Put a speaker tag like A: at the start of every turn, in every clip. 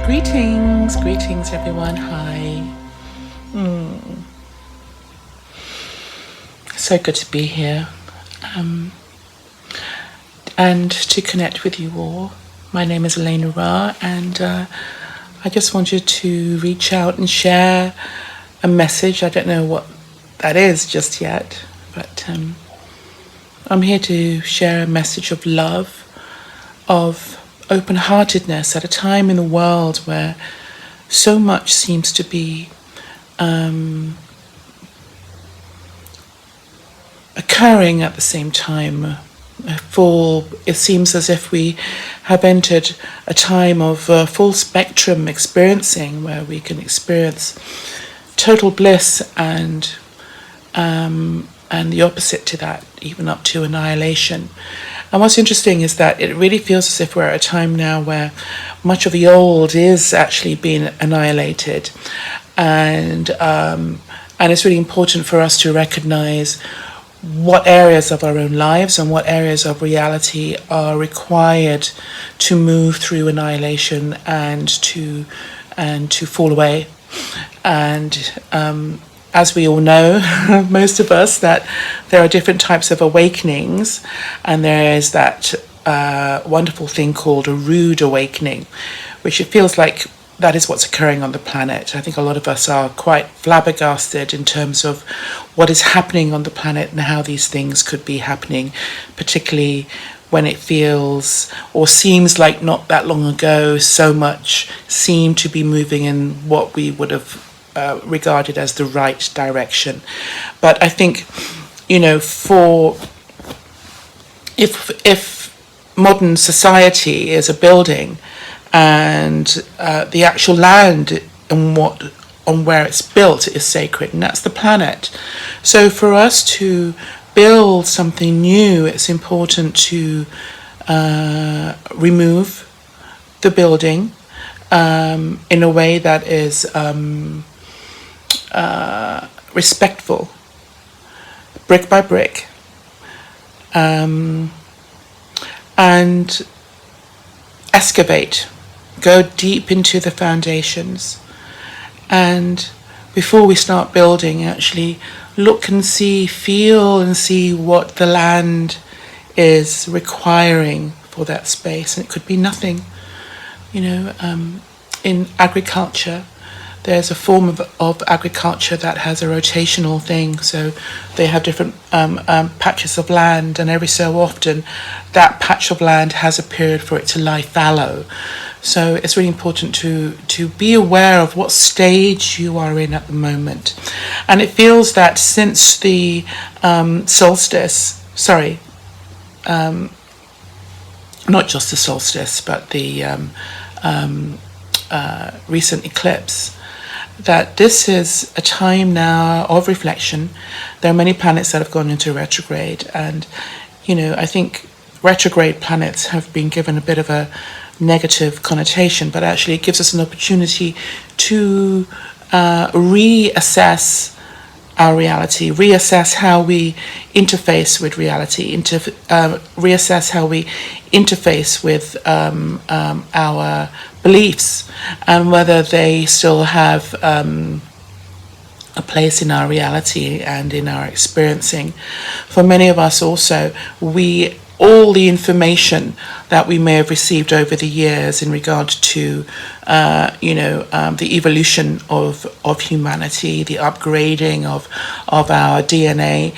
A: Greetings everyone. Hi. So good to be here and to connect with you all. My name is Elena Ra, and I just wanted to reach out and share a message. I don't know what that is just yet, but I'm here to share a message of love, of open-heartedness at a time in the world where so much seems to be occurring at the same time. It seems as if we have entered a time of full spectrum experiencing, where we can experience total bliss and the opposite to that, even up to annihilation. And what's interesting is that it really feels as if we're at a time now where much of the old is actually being annihilated, and it's really important for us to recognize what areas of our own lives and what areas of reality are required to move through annihilation and to fall away. And as we all know, most of us, that there are different types of awakenings, and there is that wonderful thing called a rude awakening, which it feels like that is what's occurring on the planet. I think a lot of us are quite flabbergasted in terms of what is happening on the planet and how these things could be happening, particularly when it feels or seems like not that long ago so much seemed to be moving in what we would have regarded as the right direction. But I think, if modern society is a building, and the actual land and where it's built is sacred, and that's the planet. So for us to build something new, it's important to remove the building in a way that is respectful, brick by brick, and excavate, go deep into the foundations, and before we start building, actually look and see, feel and see what the land is requiring for that space. And it could be nothing. In agriculture, there's a form of agriculture that has a rotational thing. So they have different patches of land, and every so often that patch of land has a period for it to lie fallow. So it's really important to be aware of what stage you are in at the moment. And it feels that since the solstice, not just the solstice, but the recent eclipse, that this is a time now of reflection. There are many planets that have gone into retrograde, and I think retrograde planets have been given a bit of a negative connotation, but actually it gives us an opportunity to reassess our reality, reassess how we interface with reality, reassess how we interface with our beliefs, and whether they still have a place in our reality and in our experiencing. For many of us also, all the information that we may have received over the years in regard to the evolution of humanity, the upgrading of our DNA,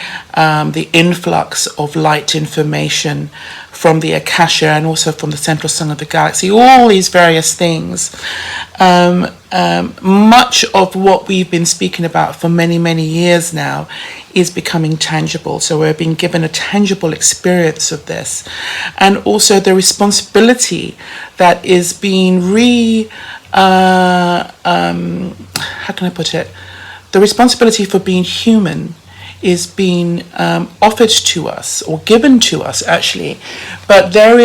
A: the influx of light information from the Akasha and also from the central sun of the galaxy, all these various things. Much of what we've been speaking about for many, many years now is becoming tangible. So we're being given a tangible experience of this. And also the responsibility that is being how can I put it? The responsibility for being human is being offered to us, or given to us actually. But there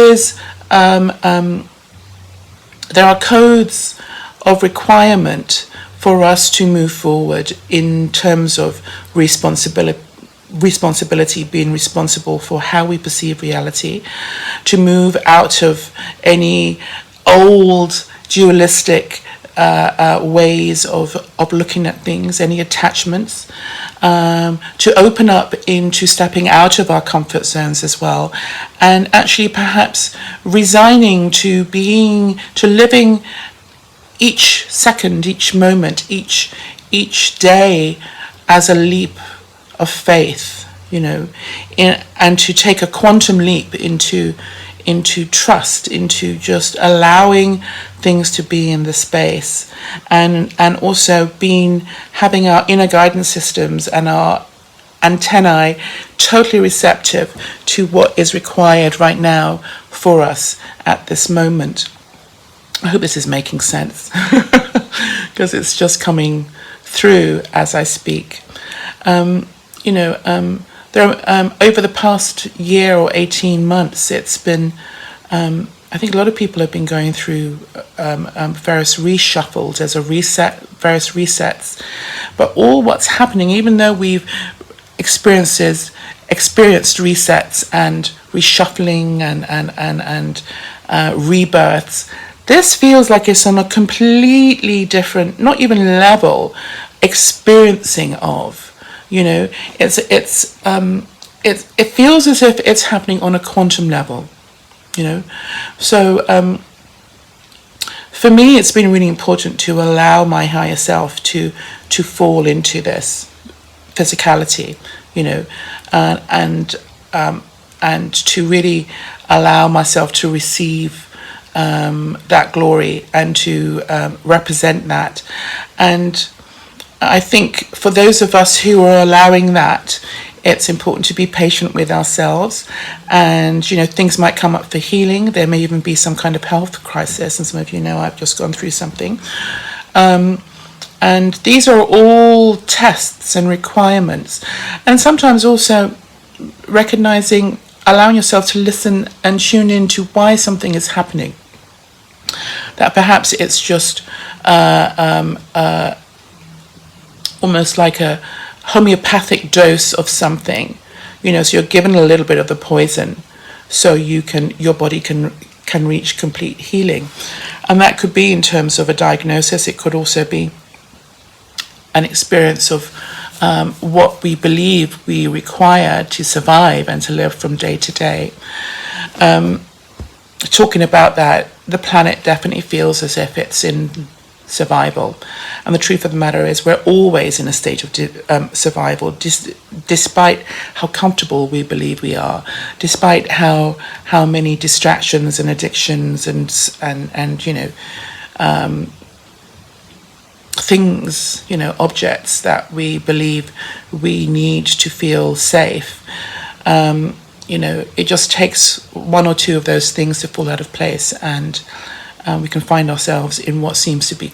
A: are codes of requirement for us to move forward in terms of responsibility, being responsible for how we perceive reality, to move out of any old dualistic ways of looking at things, any attachments, to open up into stepping out of our comfort zones as well, and actually perhaps resigning to living each second, each moment, each day as a leap of faith, and to take a quantum leap into trust, into just allowing things to be in the space, and also having our inner guidance systems and our antennae totally receptive to what is required right now for us at this moment. I hope this is making sense because it's just coming through as I speak. Over the past year or 18 months, it's been, I think a lot of people have been going through various reshuffles as a reset, various resets. But all what's happening, even though we've experienced resets and reshuffling and rebirths, this feels like it's on a completely different, not even level, experiencing of. It feels as if it's happening on a quantum level. So for me, it's been really important to allow my higher self to fall into this physicality, and to really allow myself to receive that glory and to represent that. And I think for those of us who are allowing that, it's important to be patient with ourselves, and things might come up for healing. There may even be some kind of health crisis, and some of you know I've just gone through something. And these are all tests and requirements, and sometimes also recognizing, allowing yourself to listen and tune in to why something is happening. That perhaps it's just almost like a homeopathic dose of something, so you're given a little bit of the poison so your body can reach complete healing. And that could be in terms of a diagnosis. It could also be an experience of what we believe we require to survive and to live from day to day. Talking about that, the planet definitely feels as if it's in survival, and the truth of the matter is we're always in a state of survival, despite how comfortable we believe we are, despite how many distractions and addictions and things, objects that we believe we need to feel safe. It just takes one or two of those things to fall out of place, and we can find ourselves in what seems to be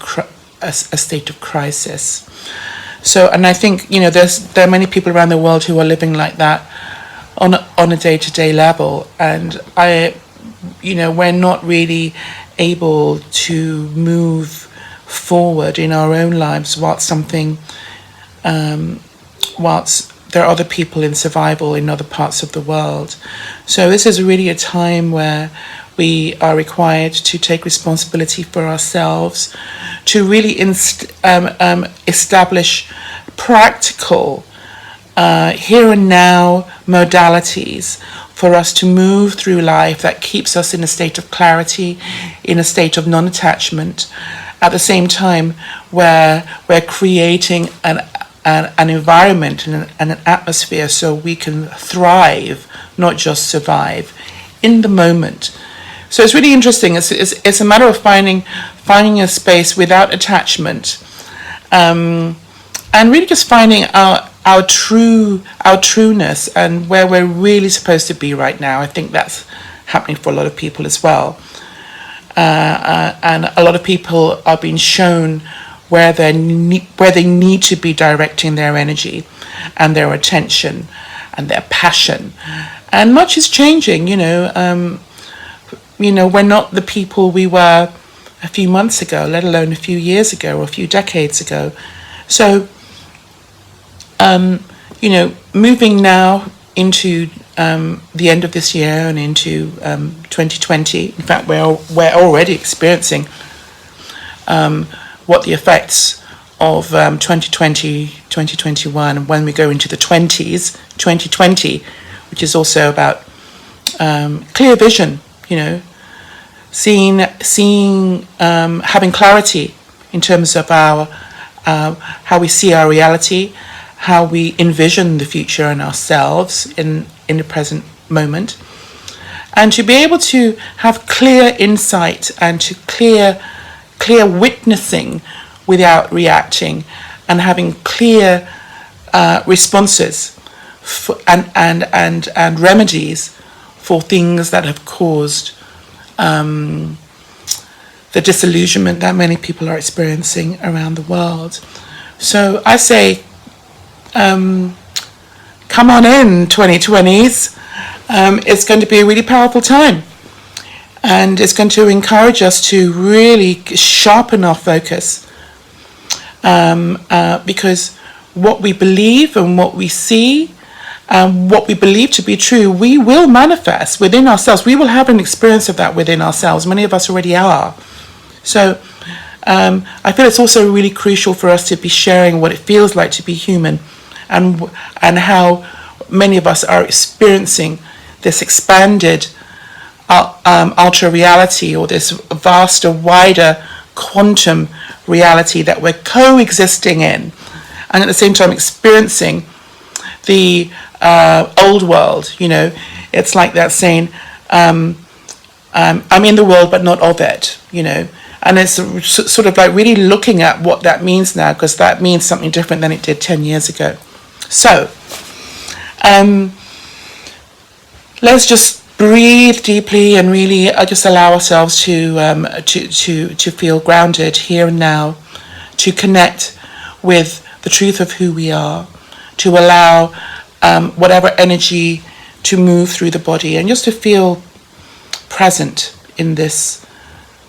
A: a state of crisis. So, and I think there are many people around the world who are living like that on a day-to-day level, and we're not really able to move forward in our own lives whilst there are other people in survival in other parts of the world. So this is really a time where we are required to take responsibility for ourselves, to really establish practical here and now modalities for us to move through life that keeps us in a state of clarity, in a state of non-attachment, at the same time where we're creating an environment and an atmosphere so we can thrive, not just survive, in the moment. So it's really interesting. It's a matter of finding a space without attachment, and really just finding our trueness and where we're really supposed to be right now. I think that's happening for a lot of people as well, and a lot of people are being shown where they need to be directing their energy and their attention and their passion, and much is changing. We're not the people we were a few months ago, let alone a few years ago or a few decades ago. So, moving now into the end of this year and into 2020, in fact, we're already experiencing what the effects of 2020, 2021, and when we go into the 20s, 2020, which is also about clear vision, seeing, having clarity in terms of our how we see our reality, how we envision the future and ourselves in the present moment, and to be able to have clear insight and to clear witnessing without reacting, and having clear responses and remedies for things that have caused the disillusionment that many people are experiencing around the world. So I say, come on in, 2020s. It's going to be a really powerful time. And it's going to encourage us to really sharpen our focus. Because what we believe and what we see, what we believe to be true, we will manifest within ourselves. We will have an experience of that within ourselves. Many of us already are. So I feel it's also really crucial for us to be sharing what it feels like to be human, and how many of us are experiencing this expanded ultra reality, or this vaster, wider quantum reality that we're coexisting in, and at the same time experiencing the old world. It's like that saying, I'm in the world but not of it, and it's sort of like really looking at what that means now, because that means something different than it did 10 years ago. So let's just breathe deeply and really just allow ourselves to feel grounded here and now, to connect with the truth of who we are, to allow whatever energy to move through the body, and just to feel present in this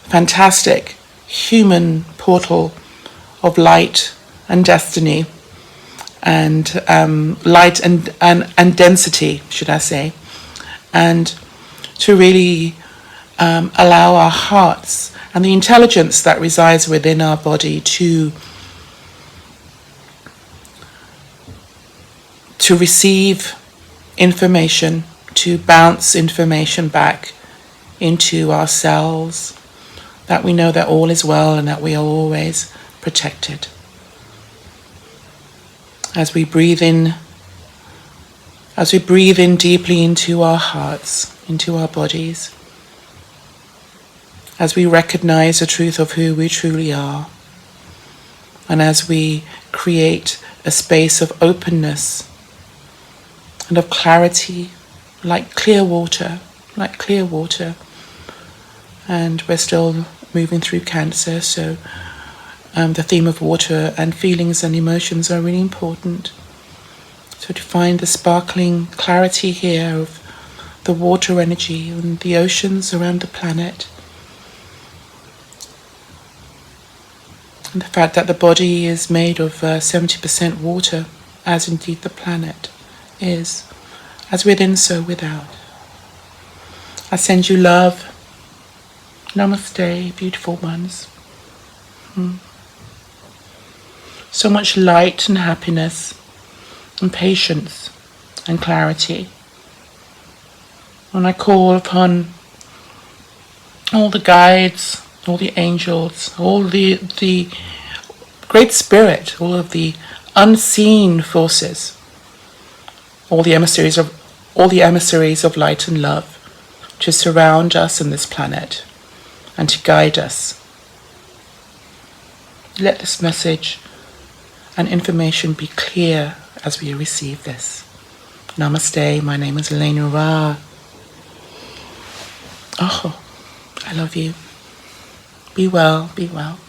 A: fantastic human portal of light and destiny, and light and density, should I say, and to really allow our hearts and the intelligence that resides within our body to receive information, to bounce information back into our cells, that we know that all is well and that we are always protected. As we breathe in deeply into our hearts, into our bodies, as we recognize the truth of who we truly are, and as we create a space of openness and of clarity, like clear water, and we're still moving through Cancer, so the theme of water and feelings and emotions are really important. So to find the sparkling clarity here of the water energy and the oceans around the planet, and the fact that the body is made of 70% water, as indeed the planet is, as within so without. I send you love. Namaste, beautiful ones. So much light and happiness and patience and clarity. And I call upon all the guides, all the angels, all the Great Spirit, all of the unseen forces, all the emissaries of light and love, to surround us on this planet and to guide us. Let this message and information be clear as we receive this. Namaste. My name is Elena Ra. Oh, I love you. Be well, be well.